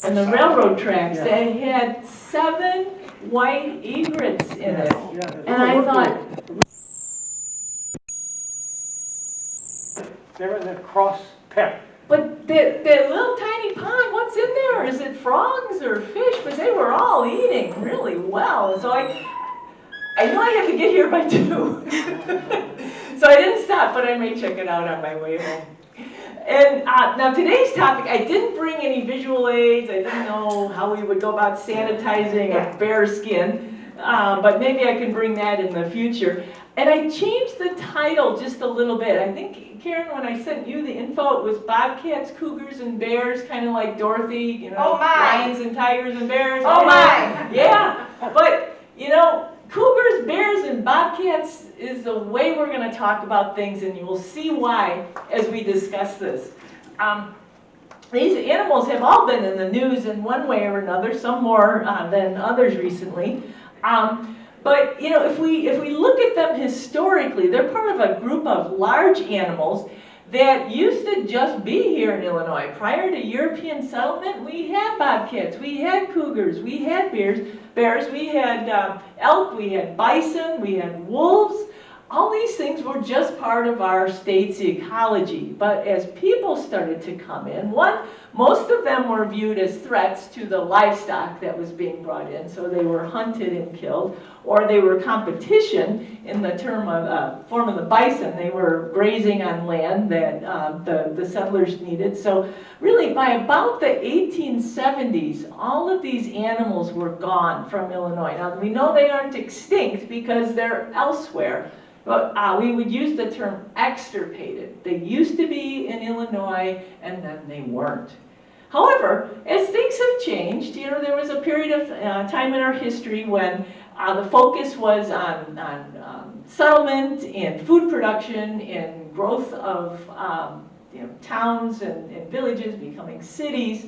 and the railroad tracks that had 7 white egrets in it. And I thought, they're in the cross pit. but that little tiny pond, what's in there? Is it frogs or fish? But they were all eating really well. So I knew I had to get here by 2. So I didn't stop, but I may check it out on my way home. And now today's topic, I didn't bring any visual aids. I didn't know how we would go about sanitizing a bear skin, but maybe I can bring that in the future. And I changed the title just a little bit. I think, Karen, when I sent you the info, it was Bobcats, Cougars, and Bears, kind of like Dorothy, you know, lions and tigers and bears. Oh my! Yeah, but you know, Cougars, Bears, and Bobcats is the way we're going to talk about things, and you will see why as we discuss this. These animals have all been in the news in one way or another, some more than others recently. But you know, if we look at them historically, they're part of a group of large animals that used to just be here in Illinois. Prior to European settlement, we had bobcats, we had cougars, we had bears, we had elk, we had bison, we had wolves. All these things were just part of our state's ecology. But as people started to come in, most of them were viewed as threats to the livestock that was being brought in. So they were hunted and killed, or they were competition in the form of the bison. They were grazing on land that the settlers needed. So really, by about the 1870s, all of these animals were gone from Illinois. Now, we know they aren't extinct because they're elsewhere. But we would use the term extirpated. They used to be in Illinois, and then they weren't. However, as things have changed, you know, there was a period of time in our history when the focus was on settlement and food production and growth of you know, towns and villages becoming cities.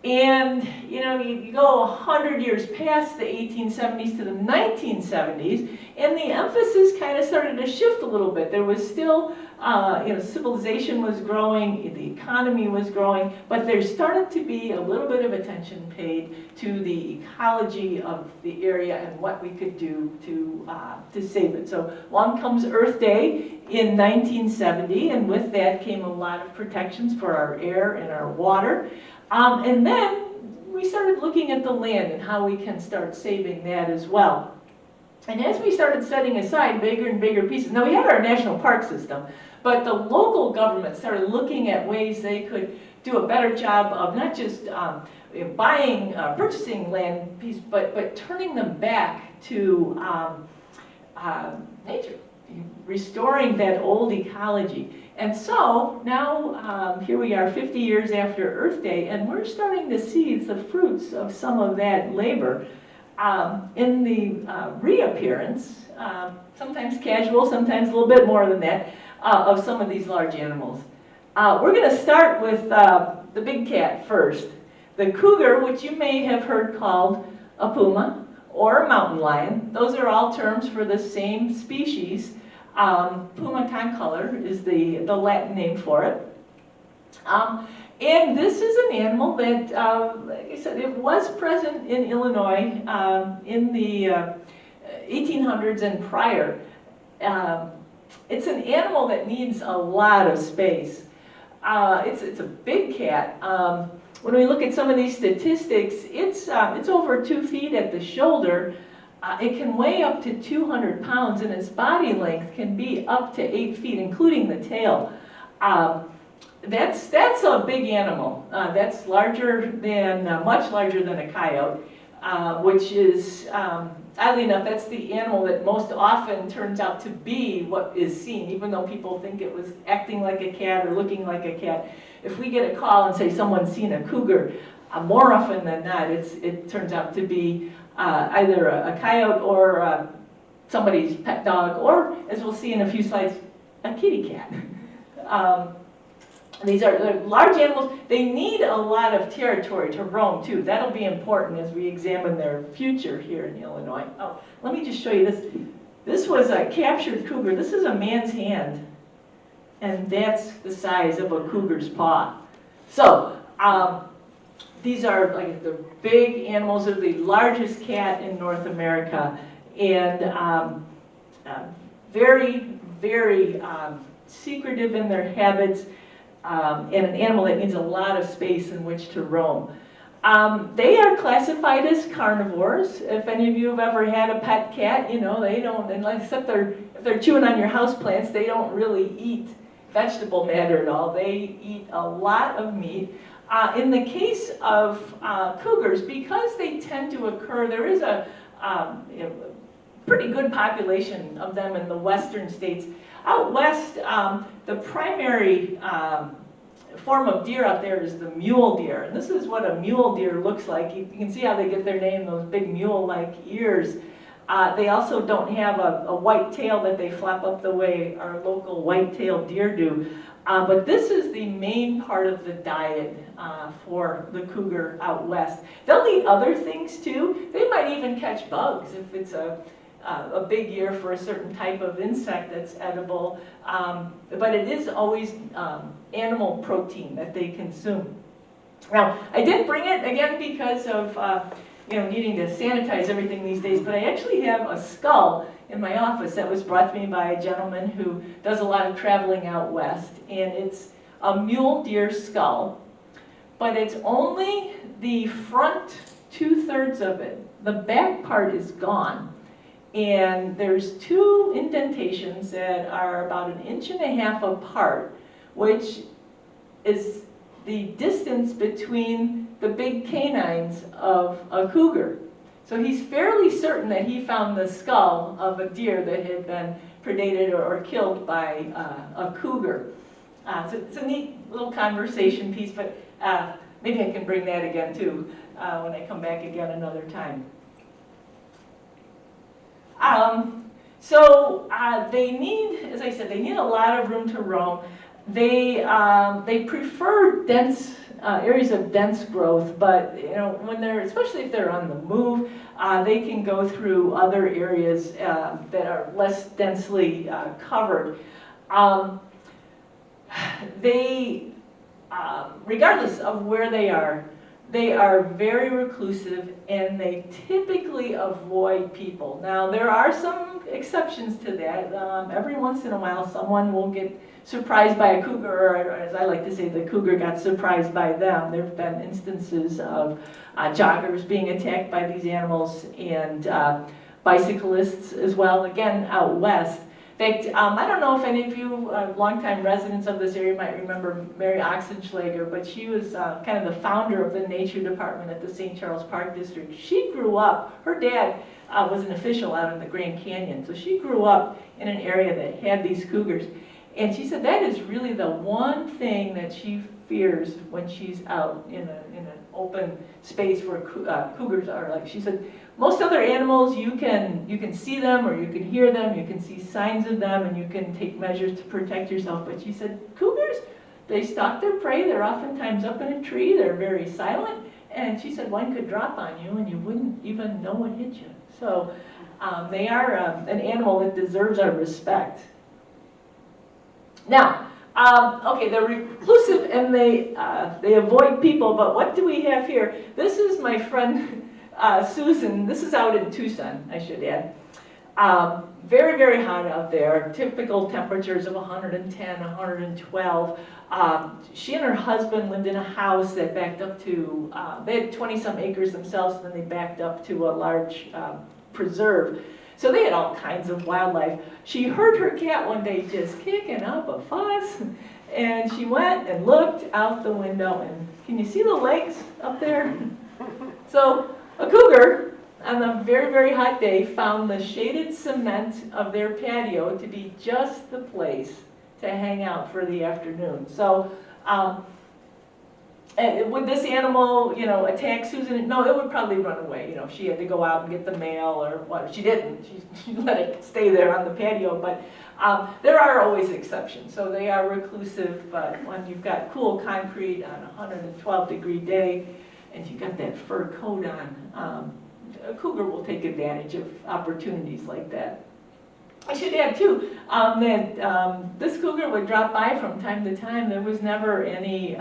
And you know, you go 100 years past the 1870s to the 1970s, and the emphasis kind of started to shift a little bit. There was still, you know, civilization was growing, the economy was growing, but there started to be a little bit of attention paid to the ecology of the area and what we could do to save it. So along comes Earth Day in 1970, and with that came a lot of protections for our air and our water. And then we started looking at the land and how we can start saving that as well. And as we started setting aside bigger and bigger pieces, now we had our national park system, but the local government started looking at ways they could do a better job of not just purchasing land pieces, but turning them back to nature, restoring that old ecology. And so now here we are 50 years after Earth Day, and we're starting to see the fruits of some of that labor in the reappearance, sometimes casual, sometimes a little bit more than that, of some of these large animals. We're going to start with the big cat first. The cougar, which you may have heard called a puma or a mountain lion. Those are all terms for the same species. Puma concolor is the Latin name for it. And this is an animal that, like I said, it was present in Illinois in the 1800s and prior. It's an animal that needs a lot of space. It's a big cat. When we look at some of these statistics, it's over 2 feet at the shoulder. It can weigh up to 200 pounds, and its body length can be up to 8 feet, including the tail. That's a big animal. That's larger than, much larger than a coyote, which is, oddly enough, that's the animal that most often turns out to be what is seen, even though people think it was acting like a cat or looking like a cat. If we get a call and say someone's seen a cougar, more often than not, it turns out to be either a coyote or somebody's pet dog, or, as we'll see in a few slides, a kitty cat. These are large animals. They need a lot of territory to roam, too. That'll be important as we examine their future here in Illinois. Oh, let me just show you this. This was a captured cougar. This is a man's hand, and that's the size of a cougar's paw. So, These are like the big animals. They're the largest cat in North America, and very, very secretive in their habits, and an animal that needs a lot of space in which to roam. They are classified as carnivores. If any of you have ever had a pet cat, you know they don't, except if they're chewing on your houseplants, they don't really eat vegetable matter at all. They eat a lot of meat. In the case of cougars, because they tend to occur, there is a pretty good population of them in the western states. Out west, the primary form of deer out there is the mule deer. And this is what a mule deer looks like. You can see how they get their name, those big mule-like ears. They also don't have a white tail that they flap up the way our local white-tailed deer do. But this is the main part of the diet for the cougar out west. They'll eat other things too. They might even catch bugs if it's a big year for a certain type of insect that's edible. But it is always animal protein that they consume. Now, I did bring it again because of needing to sanitize everything these days, but I actually have a skull in my office that was brought to me by a gentleman who does a lot of traveling out west, and it's a mule deer skull, but it's only the front 2/3 of it. The back part is gone, and there's 2 indentations that are about 1.5 inches apart, which is the distance between the big canines of a cougar. So he's fairly certain that he found the skull of a deer that had been predated or killed by a cougar. So it's a neat little conversation piece, but maybe I can bring that again too when I come back again another time. They need, as I said, they need a lot of room to roam. They prefer dense areas of dense growth, but when especially if they're on the move, they can go through other areas that are less densely covered. Regardless of where they are very reclusive, and they typically avoid people. Now, there are some exceptions to that. Every once in a while, someone will get surprised by a cougar, or as I like to say, the cougar got surprised by them. There have been instances of joggers being attacked by these animals, and bicyclists as well, again, out west. In fact, I don't know if any of you longtime residents of this area might remember Mary Oxenschlager, but she was kind of the founder of the nature department at the St. Charles Park District. She grew up, her dad was an official out in the Grand Canyon, so she grew up in an area that had these cougars. And she said that is really the one thing that she fears when she's out in an open space where cougars are. Like she said, most other animals you can see them or you can hear them, you can see signs of them, and you can take measures to protect yourself. But she said cougars, they stalk their prey. They're oftentimes up in a tree. They're very silent. And she said one could drop on you and you wouldn't even know it hit you. So they are an animal that deserves our respect. Now, okay, they're reclusive and they avoid people, but what do we have here? This is my friend Susan. This is out in Tucson, I should add. Very, very hot out there. Typical temperatures of 110, 112. She and her husband lived in a house that backed up to, they had 20-some acres themselves, and then they backed up to a large preserve. So they had all kinds of wildlife. She heard her cat one day just kicking up a fuss, and she went and looked out the window, and can you see the legs up there? So a cougar, on a very, very hot day, found the shaded cement of their patio to be just the place to hang out for the afternoon. So would this animal, attack Susan? No, it would probably run away. If she had to go out and get the mail or what. She didn't. She let it stay there on the patio. But there are always exceptions. So they are reclusive. But when you've got cool concrete on a 112-degree day and you've got that fur coat on, a cougar will take advantage of opportunities like that. I should add too, that this cougar would drop by from time to time. There was never any,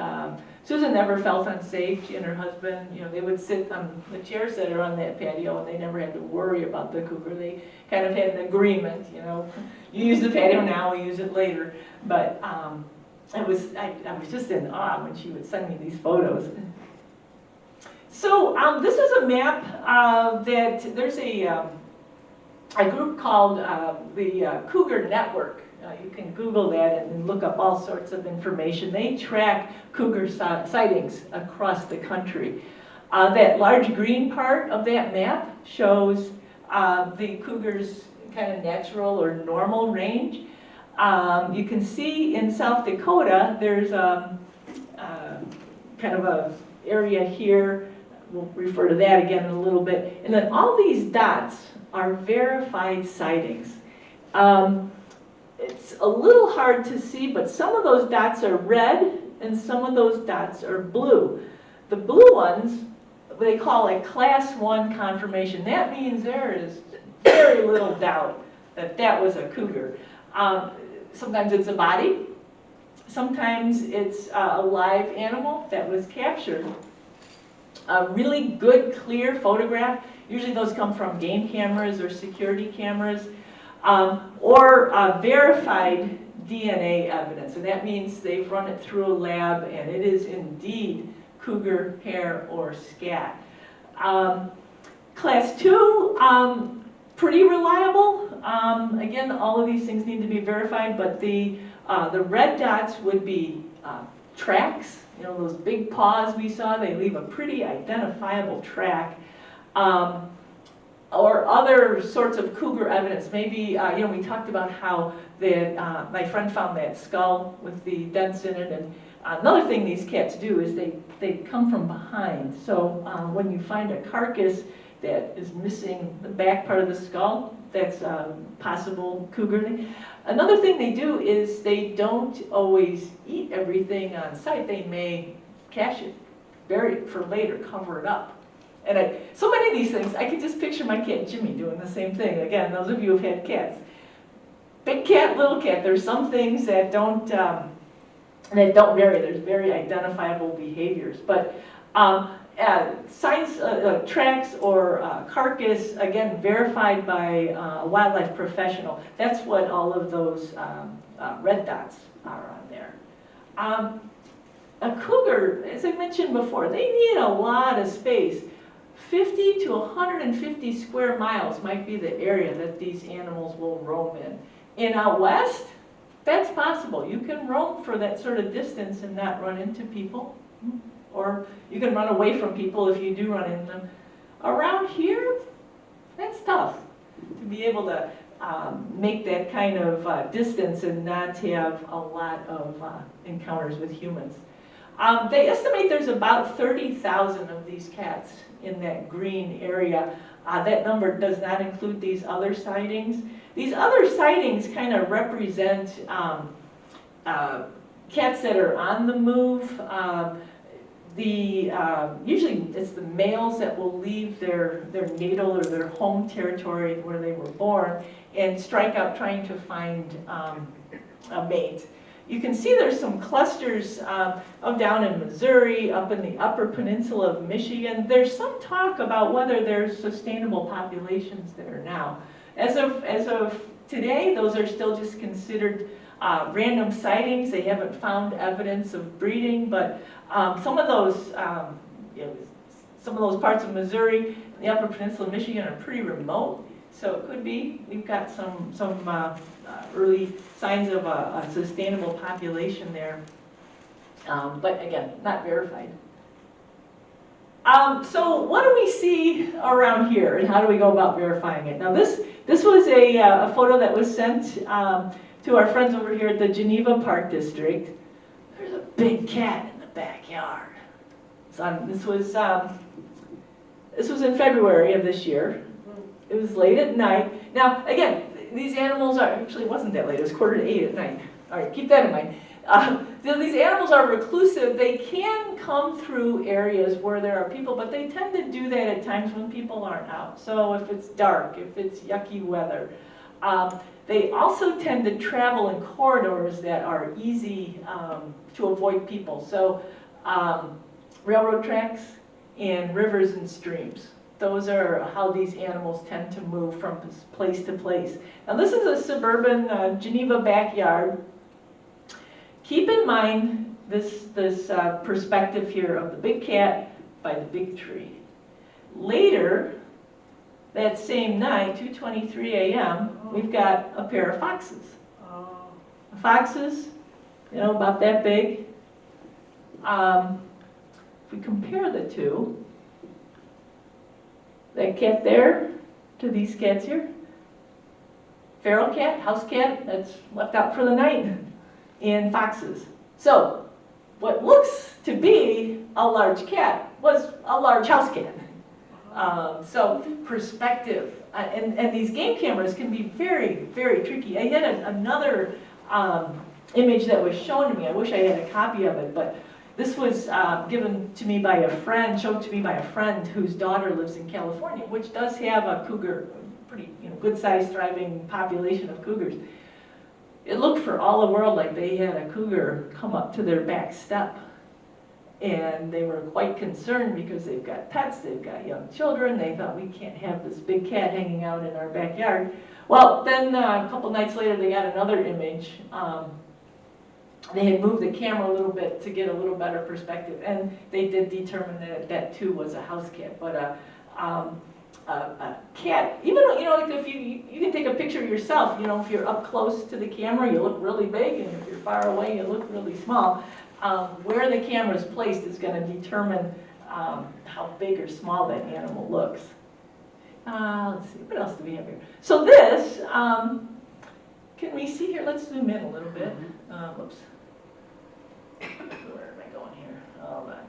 Susan never felt unsafe. She and her husband, they would sit on the chairs that are on that patio, and they never had to worry about the cougar. They kind of had an agreement, you use the patio now, we use it later. But I was just in awe when she would send me these photos. So this is a map that there's a group called the Cougar Network. You can Google that and look up all sorts of information. They track cougar sightings across the country. That large green part of that map shows the cougar's kind of natural or normal range. You can see in South Dakota, there's kind of a area here. We'll refer to that again in a little bit. And then all these dots are verified sightings. It's a little hard to see, but some of those dots are red and some of those dots are blue. The blue ones, they call a class 1 confirmation. That means there is very little doubt that that was a cougar. Sometimes it's a body, sometimes it's a live animal that was captured. A really good, clear photograph. Usually those come from game cameras or security cameras, or verified DNA evidence. And that means they've run it through a lab and it is indeed cougar hair or scat. Class 2, pretty reliable. Again, all of these things need to be verified, but the red dots would be tracks. Those big paws we saw, they leave a pretty identifiable track. Or other sorts of cougar evidence. Maybe, we talked about how my friend found that skull with the dents in it. And another thing these cats do is they come from behind. So when you find a carcass that is missing the back part of the skull, that's a possible cougar thing. Another thing they do is they don't always eat everything on site. They may cache it, bury it for later, cover it up. And so many of these things, I can just picture my cat Jimmy doing the same thing. Again, those of you who've had cats. Big cat, little cat, there's some things that don't vary. There's very identifiable behaviors. But signs, tracks or carcass, again, verified by a wildlife professional. That's what all of those red dots are on there. A cougar, as I mentioned before, they need a lot of space. 50 to 150 square miles might be the area that these animals will roam in. And out west, that's possible. You can roam for that sort of distance and not run into people. Or you can run away from people if you do run into them. Around here, that's tough to be able to make that kind of distance and not have a lot of encounters with humans. They estimate there's about 30,000 of these cats in that green area. That number does not include these other sightings. These other sightings kind of represent cats that are on the move. Usually it's the males that will leave their natal or their home territory where they were born and strike out trying to find a mate. You can see there's some clusters down in Missouri, up in the Upper Peninsula of Michigan. There's some talk about whether there's sustainable populations there now. As of today, those are still just considered random sightings. They haven't found evidence of breeding, but some of those parts of Missouri and the Upper Peninsula of Michigan are pretty remote. So it could be we've got some early signs of a sustainable population there, but again, not verified. So what do we see around here, and how do we go about verifying it? Now this was a photo that was sent to our friends over here at the Geneva Park District. There's a big cat in the backyard. This was in February of this year. It was late at night. Now, again, these animals are, actually it wasn't that late, it was 7:45 at night. All right, keep that in mind. These animals are reclusive. They can come through areas where there are people, but they tend to do that at times when people aren't out. So if it's dark, if it's yucky weather. They also tend to travel in corridors that are easy to avoid people. So railroad tracks and rivers and streams. Those are how these animals tend to move from place to place. Now this is a suburban Geneva backyard. Keep in mind this perspective here of the big cat by the big tree. Later, that same night, 2:23 a.m., we've got a pair of foxes. Foxes, about that big. If we compare the two, that cat there to these cats here, feral cat, house cat, that's left out for the night, and foxes. So, what looks to be a large cat was a large house cat. So perspective, and these game cameras can be very, very tricky. I had another image that was shown to me. I wish I had a copy of it, but this was given to me by a friend, shown to me by a friend whose daughter lives in California, which does have a cougar, pretty good-sized, thriving population of cougars. It looked for all the world like they had a cougar come up to their back step. And they were quite concerned because they've got pets, they've got young children. They thought, we can't have this big cat hanging out in our backyard. Well, then a couple nights later, they got another image. They had moved the camera a little bit to get a little better perspective, and they did determine that that too was a house cat. But a cat, even though, like if you can take a picture of yourself, if you're up close to the camera, you look really big, and if you're far away, you look really small. Where the camera is placed is going to determine how big or small that animal looks. Let's see, what else do we have here? So this, can we see here? Let's zoom in a little bit. Whoops. Where am I going here? Hold on.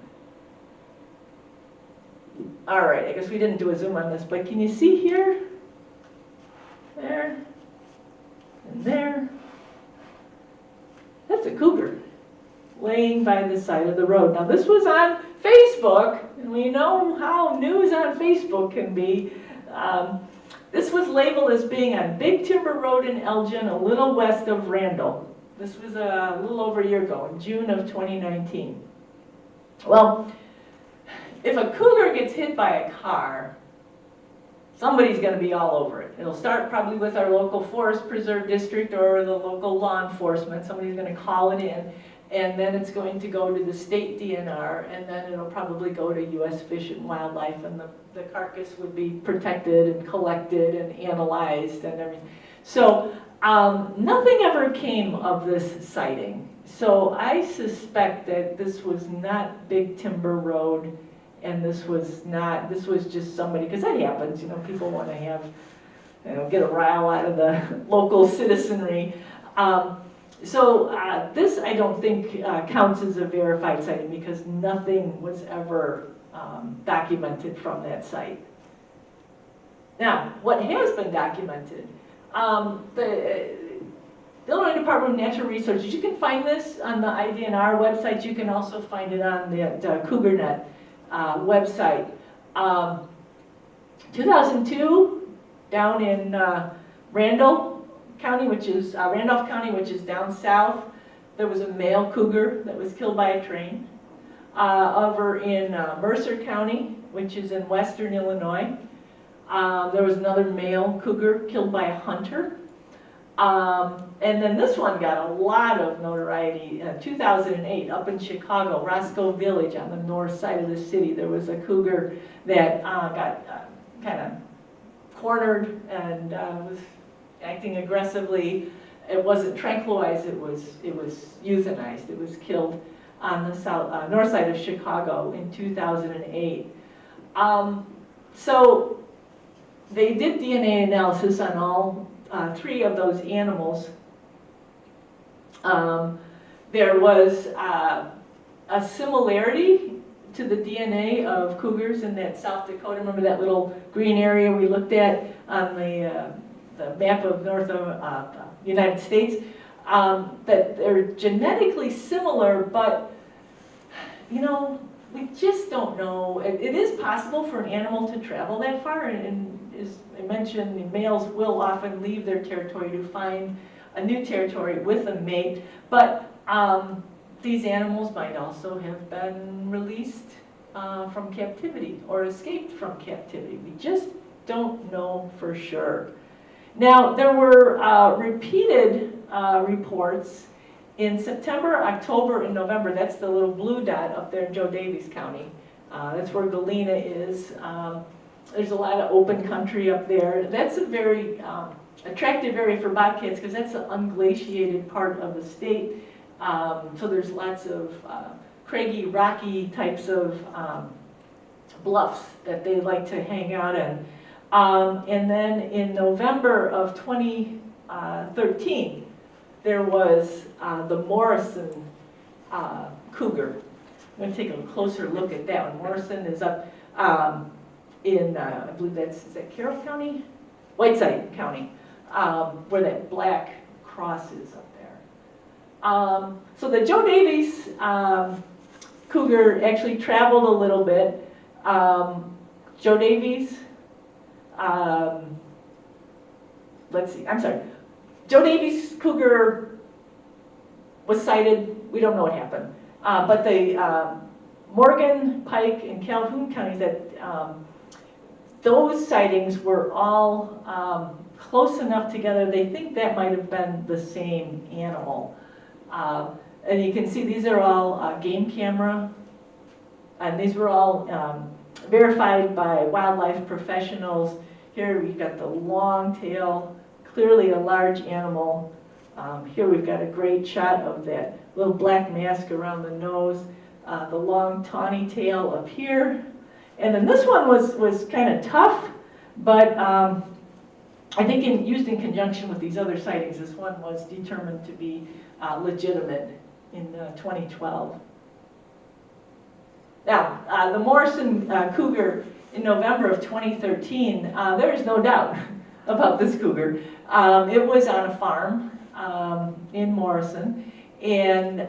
All right, I guess we didn't do a zoom on this, but can you see here? There. And there. That's a cougar laying by the side of the road. Now this was on Facebook, and we know how news on Facebook can be. This was labeled as being on Big Timber Road in Elgin, a little west of Randall. This was a little over a year ago, in June of 2019. Well, if a cougar gets hit by a car, somebody's going to be all over it. It'll start probably with our local forest preserve district or the local law enforcement. Somebody's going to call it in. And then it's going to go to the state DNR, and then it'll probably go to U.S. Fish and Wildlife, and the carcass would be protected and collected and analyzed and everything. So nothing ever came of this sighting. So I suspect that this was not Big Timber Road, and this was just somebody, because that happens, people want to have, get a rile out of the local citizenry. So this, I don't think, counts as a verified sighting because nothing was ever documented from that site. Now, what has been documented, the Illinois Department of Natural Resources, you can find this on the IDNR website. You can also find it on the CougarNet website. 2002, down in Randolph County, which is down south, there was a male cougar that was killed by a train. Over in Mercer County, which is in western Illinois, there was another male cougar killed by a hunter. And then this one got a lot of notoriety. 2008, up in Chicago, Roscoe Village on the north side of the city, there was a cougar that got kind of cornered and was acting aggressively. It wasn't tranquilized, it was euthanized. It was killed on the north side of Chicago in 2008. So they did DNA analysis on all 3 of those animals. There was a similarity to the DNA of cougars in that South Dakota. Remember that little green area we looked at on the map of north of United States? That they're genetically similar, but we just don't know. It is possible for an animal to travel that far, and as I mentioned, the males will often leave their territory to find a new territory with a mate, but these animals might also have been released from captivity or escaped from captivity. We just don't know for sure. Now, there were repeated reports in September, October, and November. That's the little blue dot up there in Joe Daviess County. That's where Galena is. There's a lot of open country up there. That's a very attractive area for bobcats because that's an unglaciated part of the state. So there's lots of craggy, rocky types of bluffs that they like to hang out in. And then in November of 2013, there was the Morrison cougar. I'm going to take a closer look at that one. Morrison is up in, I believe is that Carroll County? Whiteside County, where that black cross is up there. So the Joe Daviess cougar actually traveled a little bit. Joe Daviess, let's see, I'm sorry. Joe Daviess cougar was sighted. We don't know what happened. But the Morgan, Pike, and Calhoun counties, those sightings were all close enough together. They think that might have been the same animal. And you can see these are all game camera, and these were all verified by wildlife professionals. Here we've got the long tail, clearly a large animal. Here we've got a great shot of that little black mask around the nose, the long tawny tail up here. And then this one was kind of tough, but I think used in conjunction with these other sightings, this one was determined to be legitimate in 2012. Now, the Morrison cougar in November of 2013, there is no doubt about this cougar. It was on a farm in Morrison, and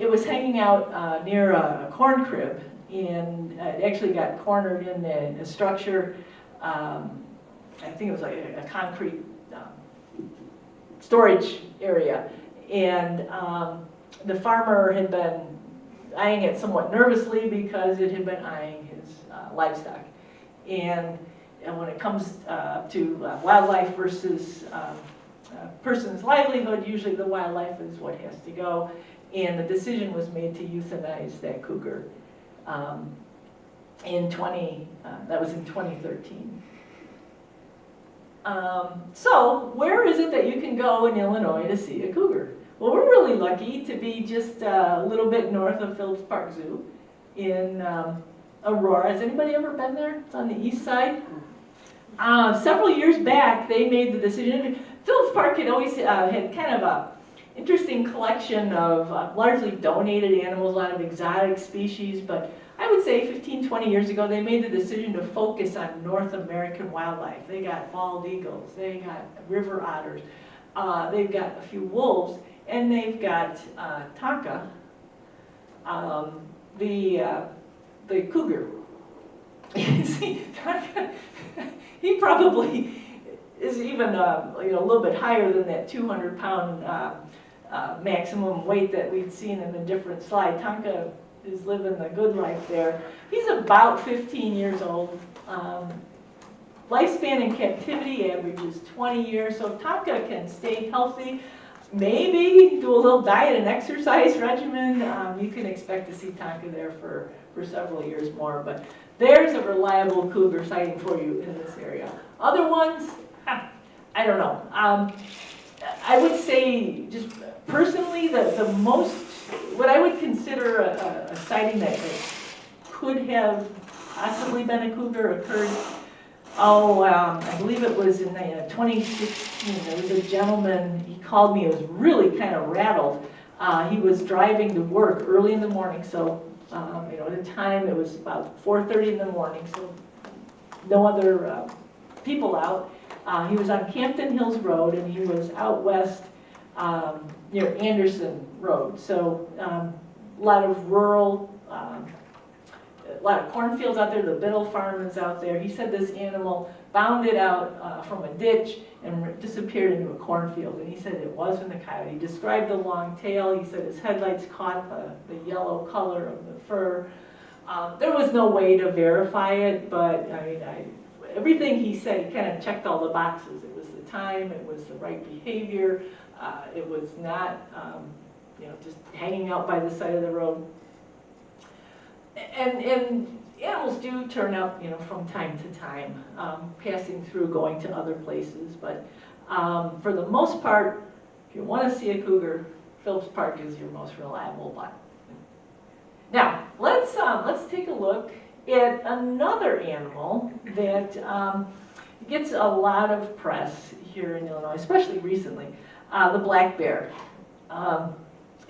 it was hanging out near a corn crib, and it actually got cornered in a structure. I think it was like a concrete storage area, and the farmer had been eyeing it somewhat nervously because it had been eyeing his livestock. And when it comes to wildlife versus person's livelihood, usually the wildlife is what has to go. And the decision was made to euthanize that cougar that was in 2013. So where is it that you can go in Illinois to see a cougar? Well, we're really lucky to be just a little bit north of Phillips Park Zoo in Aurora. Has anybody ever been there? It's on the east side. Several years back, they made the decision. Phillips Park had always had kind of a interesting collection of largely donated animals, a lot of exotic species, but I would say 15, 20 years ago, they made the decision to focus on North American wildlife. They got bald eagles, they got river otters, they've got a few wolves, and they've got Tonka, the cougar. See, Tonka, he probably is even a little bit higher than that 200-pound maximum weight that we'd seen in a different slide. Tonka is living the good life there. He's about 15 years old. Lifespan in captivity averages 20 years, so Tonka can stay healthy. Maybe do a little diet and exercise regimen. You can expect to see Tonka there for several years more, but there's a reliable cougar sighting for you in this area. Other ones, I don't know. I would say, just personally, the most, what I would consider a sighting that could have possibly been a cougar occurred, I believe it was in 2016. There was a gentleman, he called me, he was really kind of rattled. He was driving to work early in the morning, so at the time it was about 4:30 in the morning, so no other people out. He was on Campton Hills Road, and he was out west near Anderson Road. So a lot of rural a lot of cornfields out there, the Biddle farm is out there. He said this animal bounded out from a ditch and disappeared into a cornfield, and he said it wasn't a coyote. He described the long tail. He said his headlights caught the yellow color of the fur. There was no way to verify it, but I mean, everything he said, he kind of checked all the boxes. It was the time, it was the right behavior, it was not just hanging out by the side of the road. And animals do turn up, from time to time, passing through, going to other places. But for the most part, if you want to see a cougar, Phillips Park is your most reliable one. Now, let's take a look at another animal that gets a lot of press here in Illinois, especially recently, the black bear.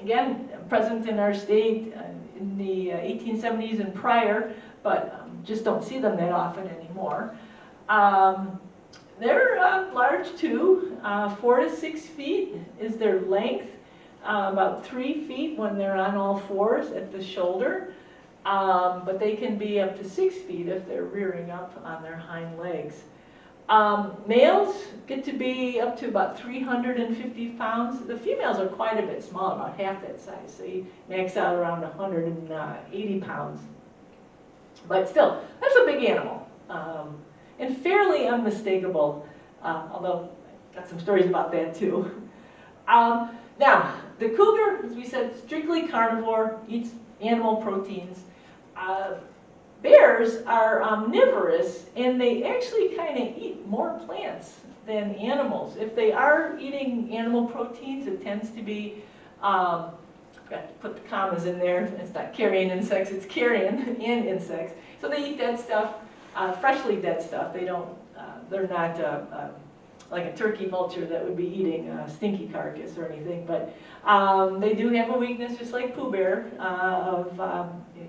Again, present in our state in the 1870s and prior, but just don't see them that often anymore. They're large too, 4 to 6 feet is their length, about 3 feet when they're on all fours at the shoulder, but they can be up to 6 feet if they're rearing up on their hind legs. Males get to be up to about 350 pounds. The females are quite a bit smaller, about half that size. They max out around 180 pounds. But still, that's a big animal. And fairly unmistakable, although I've got some stories about that too. Now, the cougar, as we said, strictly carnivore, eats animal proteins. Bears are omnivorous, and they actually kind of eat more plants than animals. If they are eating animal proteins, it tends to be, I've got to put the commas in there, it's not carrion insects, it's carrion and insects. So they eat dead stuff, freshly dead stuff. They don't, they're not like a turkey vulture that would be eating a stinky carcass or anything, but they do have a weakness, just like Pooh Bear, of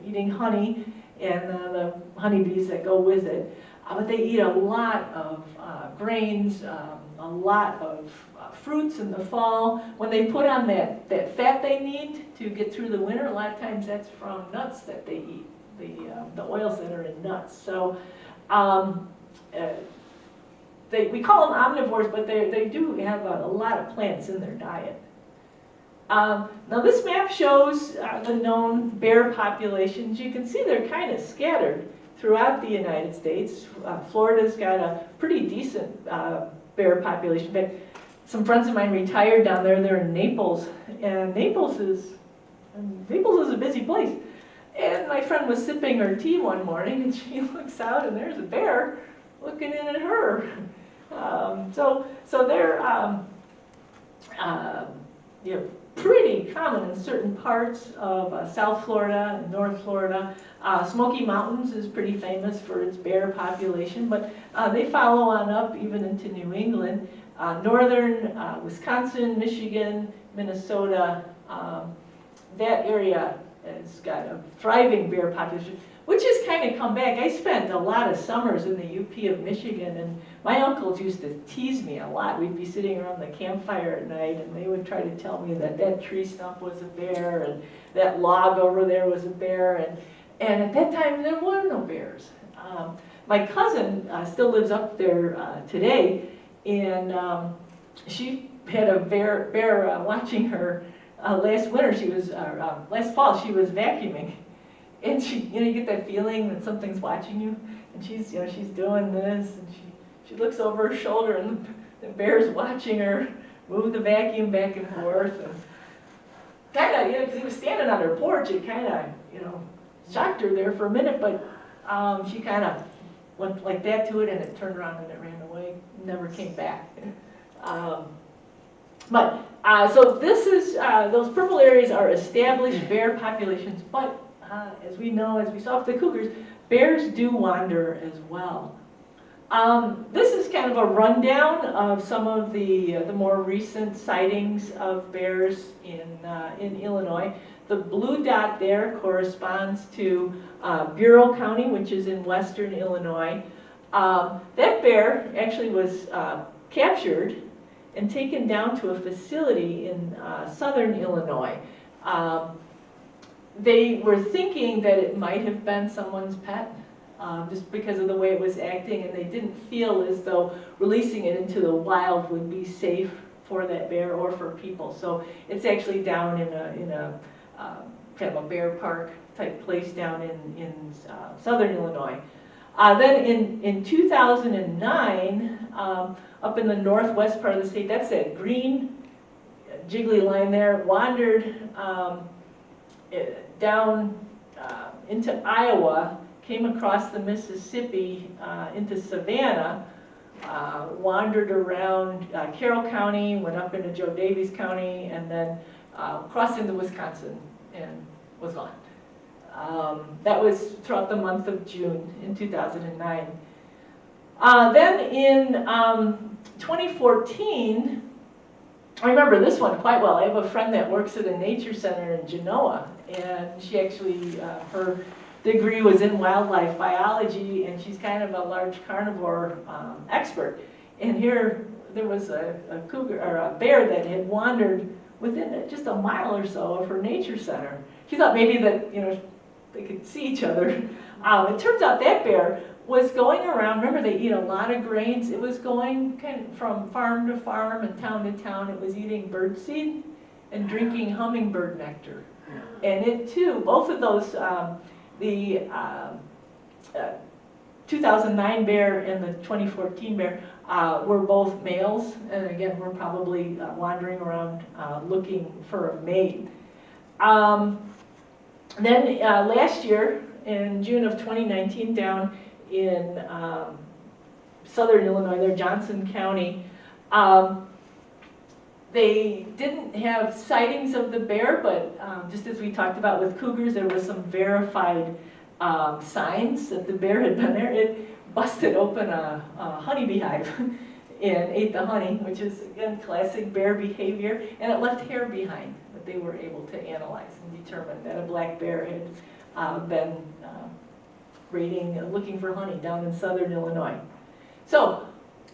eating honey and the honeybees that go with it. But they eat a lot of grains, a lot of fruits in the fall. When they put on that fat they need to get through the winter, a lot of times that's from nuts that they eat, the oils that are in nuts. So we call them omnivores, but they do have a lot of plants in their diet. Now this map shows the known bear populations. You can see they're kind of scattered throughout the United States. Florida's got a pretty decent bear population. In fact, some friends of mine retired down there. They're in Naples, and Naples is a busy place. And my friend was sipping her tea one morning, and she looks out, and there's a bear looking in at her. So they're pretty common in certain parts of South Florida and North Florida. Smoky Mountains is pretty famous for its bear population, but they follow on up even into New England. Northern Wisconsin, Michigan, Minnesota, that area has got a thriving bear population, which has kind of come back. I spent a lot of summers in the UP of Michigan, and my uncles used to tease me a lot. We'd be sitting around the campfire at night, and they would try to tell me that tree stump was a bear, and that log over there was a bear, and at that time there were no bears. My cousin still lives up there today, and she had a bear watching her last winter. Last fall she was vacuuming. And you get that feeling that something's watching you, and she's doing this, and she looks over her shoulder, and the bear's watching her move the vacuum back and forth, and kind of, because he was standing on her porch, it kind of, shocked her there for a minute, but she kind of went like that to it, and it turned around and it ran away, never came back. So this is those purple areas are established bear populations, but as we know, as we saw with the cougars, bears do wander as well. This is kind of a rundown of some of the more recent sightings of bears in Illinois. The blue dot there corresponds to Bureau County, which is in western Illinois. That bear actually was captured and taken down to a facility in southern Illinois. they were thinking that it might have been someone's pet, just because of the way it was acting, and they didn't feel as though releasing it into the wild would be safe for that bear or for people. So it's actually down in a kind of a bear park type place down in southern Illinois. Then in 2009, up in the northwest part of the state, that's that green jiggly line there, wandered down into Iowa, came across the Mississippi into Savannah, wandered around Carroll County, went up into Joe Daviess County, and then crossed into Wisconsin and was gone. That was throughout the month of June in 2009. Then in 2014, I remember this one quite well. I have a friend that works at a nature center in Genoa, and she actually, her degree was in wildlife biology, and she's kind of a large carnivore expert. And here there was a cougar or a bear that had wandered within just a mile or so of her nature center. She thought maybe that they could see each other. It turns out that bear was going around. Remember, they eat a lot of grains. It was going kind of from farm to farm and town to town. It was eating birdseed and drinking hummingbird nectar. And it too, both of those, the 2009 bear and the 2014 bear were both males, and again, were probably wandering around looking for a mate. Then last year, in June of 2019, down in southern Illinois, there, Johnson County, they didn't have sightings of the bear, but just as we talked about with cougars, there was some verified signs that the bear had been there. It busted open a honeybee hive and ate the honey, which is, again, classic bear behavior, and it left hair behind that they were able to analyze and determine that a black bear had been looking for honey down in southern Illinois. So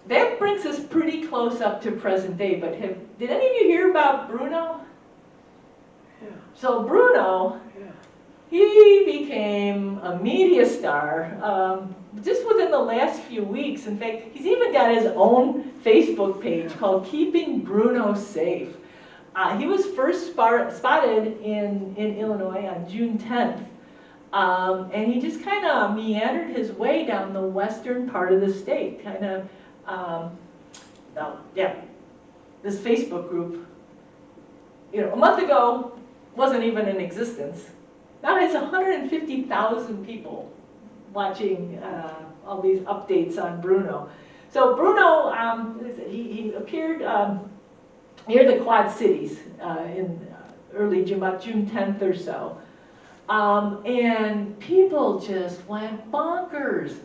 that brings us pretty close up to present day, but did any of you hear about Bruno? Yeah. So Bruno, Yeah. he became a media star just within the last few weeks. In fact, he's even got his own Facebook page called Keeping Bruno Safe. He was first spotted in Illinois on June 10th. And he just kind of meandered his way down the western part of the state, kind of, this Facebook group, a month ago wasn't even in existence. Now it's 150,000 people watching all these updates on Bruno. So Bruno, he appeared near the Quad Cities in early June, about June 10th or so. And people just went bonkers.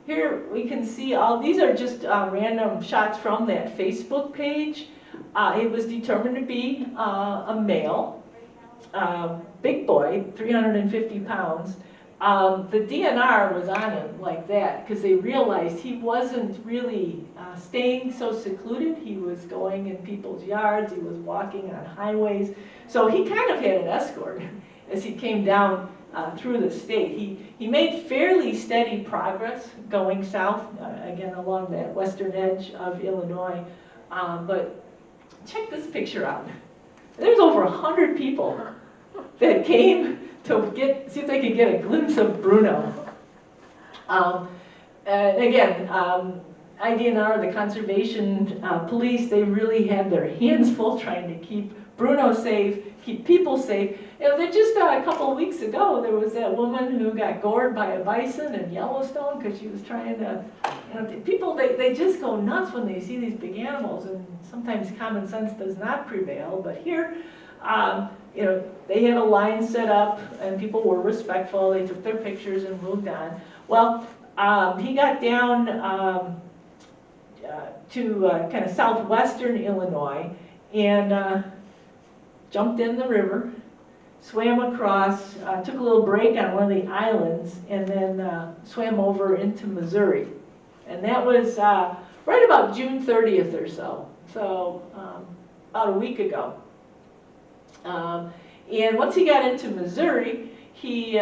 Here we can see these are just random shots from that Facebook page. It was determined to be a male, big boy, 350 pounds. The DNR was on him like that because they realized he wasn't really staying so secluded. He was going in people's yards, he was walking on highways. So he kind of had an escort as he came down through the state. He made fairly steady progress going south, again along that western edge of Illinois. But check this picture out. There's over 100 people that came to see if they could get a glimpse of Bruno. And again, IDNR, the conservation police, they really had their hands full trying to keep Bruno safe, keep people safe. Just a couple of weeks ago, there was that woman who got gored by a bison in Yellowstone because she was trying to, people, they just go nuts when they see these big animals, and sometimes common sense does not prevail. But here, they had a line set up, and people were respectful. They took their pictures and moved on. Well, he got down to kind of southwestern Illinois and jumped in the river, swam across, took a little break on one of the islands, and then swam over into Missouri. And that was right about June 30th or so, about a week ago. And once he got into Missouri, he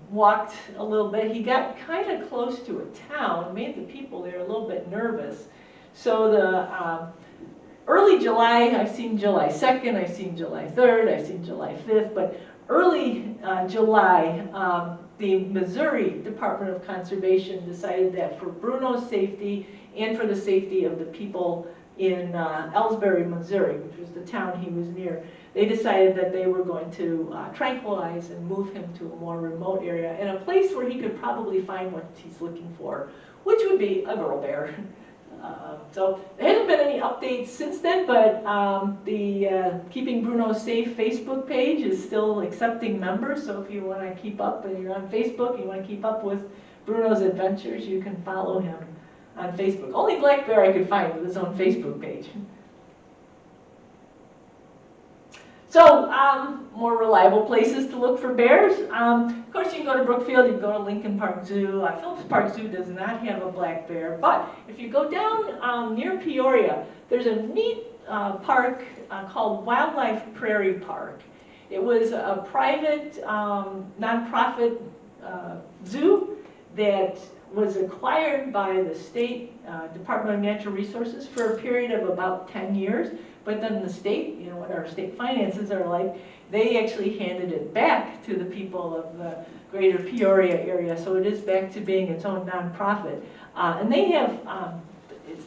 walked a little bit. He got kind of close to a town, made the people there a little bit nervous. So the early July, I've seen July 2nd, I've seen July 3rd, I've seen July 5th, but early July, the Missouri Department of Conservation decided that for Bruno's safety and for the safety of the people in Ellsbury, Missouri, which was the town he was near, they decided that they were going to tranquilize and move him to a more remote area and a place where he could probably find what he's looking for, which would be a girl bear. So there hasn't been any updates since then, but the Keeping Bruno Safe Facebook page is still accepting members. So if you want to keep up and you're on Facebook, you want to keep up with Bruno's adventures, you can follow him on Facebook. Only black bear I could find with his own Facebook page. So, more reliable places to look for bears. Of course, you can go to Brookfield, you can go to Lincoln Park Zoo. Phillips Park Zoo does not have a black bear, but if you go down near Peoria, there's a neat park called Wildlife Prairie Park. It was a private, nonprofit zoo that was acquired by the state Department of Natural Resources for a period of about 10 years. But then the state, you know what our state finances are like, they actually handed it back to the people of the greater Peoria area. So it is back to being its own nonprofit. And they have,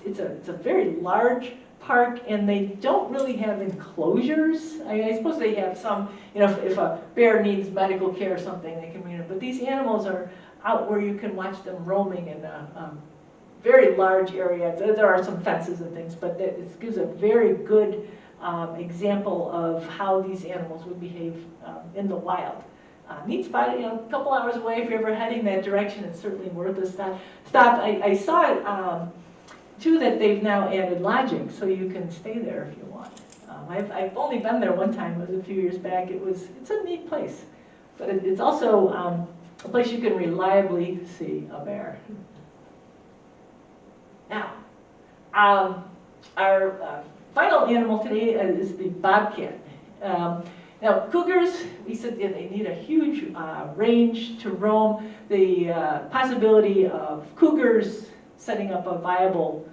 it's a very large park, and they don't really have enclosures. I suppose they have some, you know, if a bear needs medical care or something, they can bring it. But these animals are out where you can watch them roaming in a very large area. There are some fences and things, but it gives a very good example of how these animals would behave in the wild. Neat spot, you know, a couple hours away. If you're ever heading that direction, it's certainly worth a stop. I saw it too that they've now added lodging, so you can stay there if you want. I've only been there one time. It was a few years back. It's a neat place, but it's also a place you can reliably see a bear. Now, our final animal today is the bobcat. Now, cougars, we said they need a huge range to roam. The possibility of cougars setting up a viable,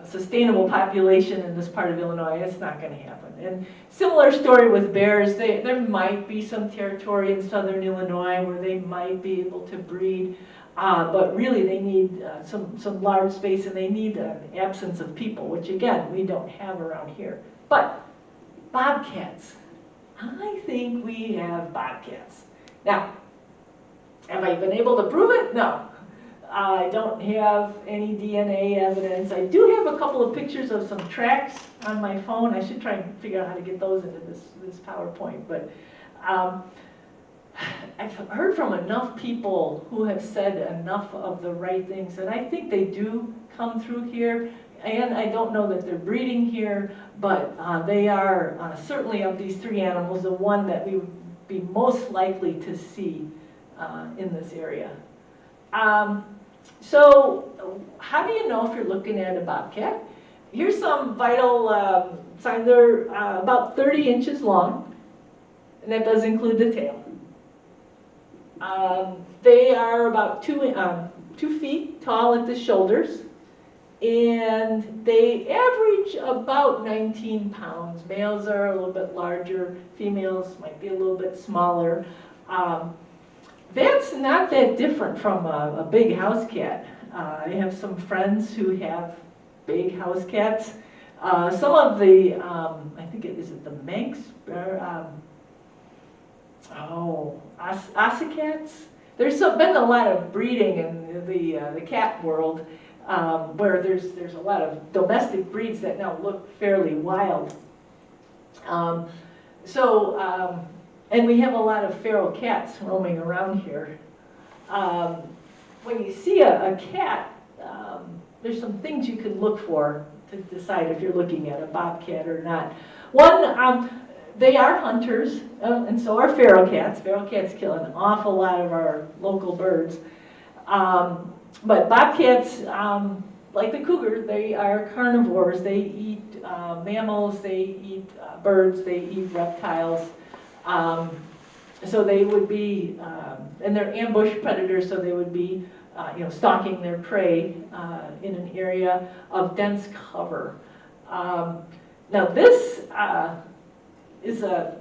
sustainable population in this part of Illinois, it's not going to happen. And similar story with bears. There might be some territory in southern Illinois where they might be able to breed. But really they need some large space, and they need an absence of people, which again, we don't have around here. But bobcats, I think we have bobcats. Now, have I been able to prove it? No. I don't have any DNA evidence. I do have a couple of pictures of some tracks on my phone. I should try and figure out how to get those into this PowerPoint. But I've heard from enough people who have said enough of the right things, and I think they do come through here. And I don't know that they're breeding here, but they are certainly, of these three animals, the one that we would be most likely to see in this area. So how do you know if you're looking at a bobcat? Here's some vital signs. They're about 30 inches long, and that does include the tail. They are about 2 feet tall at the shoulders, and they average about 19 pounds. Males are a little bit larger, females might be a little bit smaller. That's not that different from a big house cat. I have some friends who have big house cats. Some of the, I think is it the Manx? Ossicats. There's been a lot of breeding in the cat world, where there's a lot of domestic breeds that now look fairly wild. And we have a lot of feral cats roaming around here. When you see a cat, there's some things you can look for to decide if you're looking at a bobcat or not. One, they are hunters, and so are feral cats. Feral cats kill an awful lot of our local birds. But bobcats, like the cougar, they are carnivores. They eat mammals, they eat birds, they eat reptiles. So they would be, and they're ambush predators, so they would be, stalking their prey in an area of dense cover. Now this is a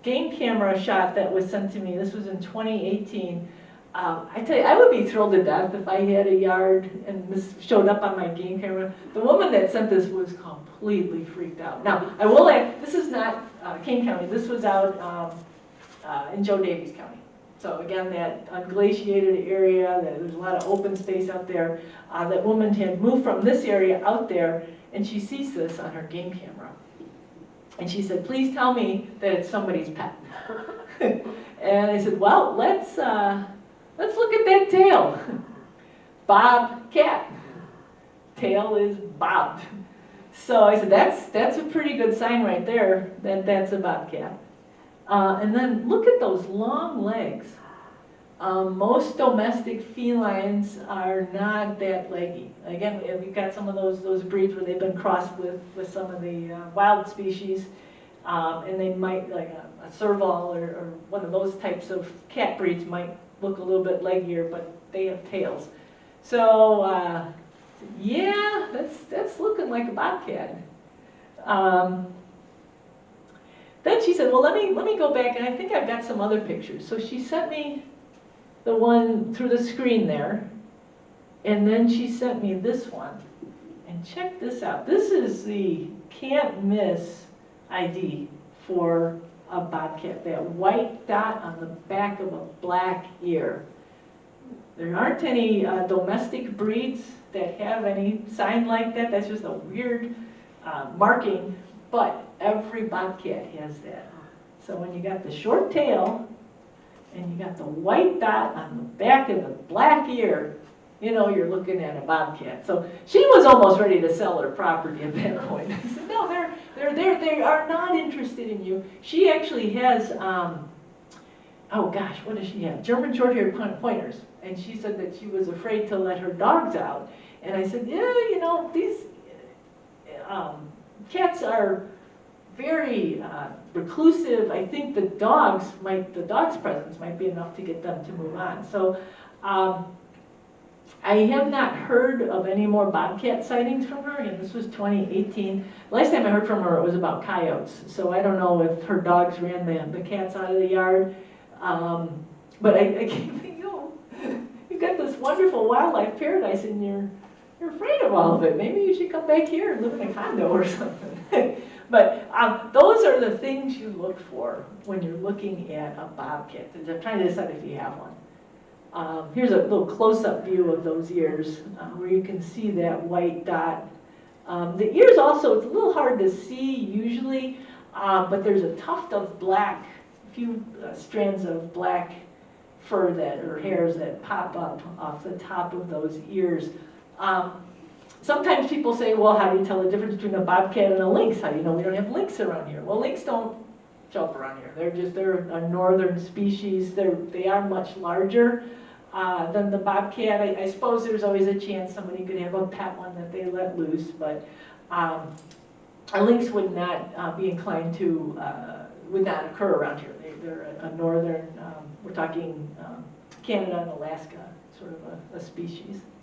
game camera shot that was sent to me. This was in 2018. I tell you, I would be thrilled to death if I had a yard and this showed up on my game camera. The woman that sent this was completely freaked out. Now, I will add, this is not Kane County. This was out in Joe Davies County. So again, that unglaciated area, there's a lot of open space out there. That woman had moved from this area out there, and she sees this on her game camera. And she said, please tell me that it's somebody's pet. And I said, well, let's look at that tail. Bobcat. Tail is bobbed. So I said, that's a pretty good sign right there that that's a bobcat. And then look at those long legs. Most domestic felines are not that leggy. Again, we've got some of those breeds where they've been crossed with some of the wild species, and they might, like a serval or one of those types of cat breeds might look a little bit leggier, but they have tails. So yeah, that's looking like a bobcat. Then she said, well, let me go back, and I think I've got some other pictures. So she sent me the one through the screen there, and then she sent me this one. And check this out. This is the can't miss ID for a bobcat. That white dot on the back of a black ear. There aren't any domestic breeds that have any sign like that. That's just a weird marking, but every bobcat has that. So when you got the short tail and you got the white dot on the back of the black ear, you know you're looking at a bobcat. So she was almost ready to sell her property at that point. I said, no, they are not interested in you. She actually has, oh gosh, what does she have? German short-haired pointers. And she said that she was afraid to let her dogs out. And I said, yeah, these cats are very reclusive. I think the dog's presence might be enough to get them to move on. So I have not heard of any more bobcat sightings from her. Again, this was 2018. Last time I heard from her, it was about coyotes. So I don't know if her dogs ran the cats out of the yard. But I keep thinking, you've got this wonderful wildlife paradise and you're afraid of all of it. Maybe you should come back here and live in a condo or something. But those are the things you look for when you're looking at a bobcat. They're trying to decide if you have one. Here's a little close-up view of those ears where you can see that white dot. The ears also, it's a little hard to see usually, but there's a tuft of black, a few strands of black fur or hairs that pop up off the top of those ears. Sometimes people say, well, how do you tell the difference between a bobcat and a lynx? How do you know we don't have lynx around here? Well, lynx don't jump around here. They're a northern species. They are much larger than the bobcat. I suppose there's always a chance somebody could have a pet one that they let loose, but a lynx would not be inclined to, would not occur around here. They're a northern, we're talking Canada and Alaska, sort of a species.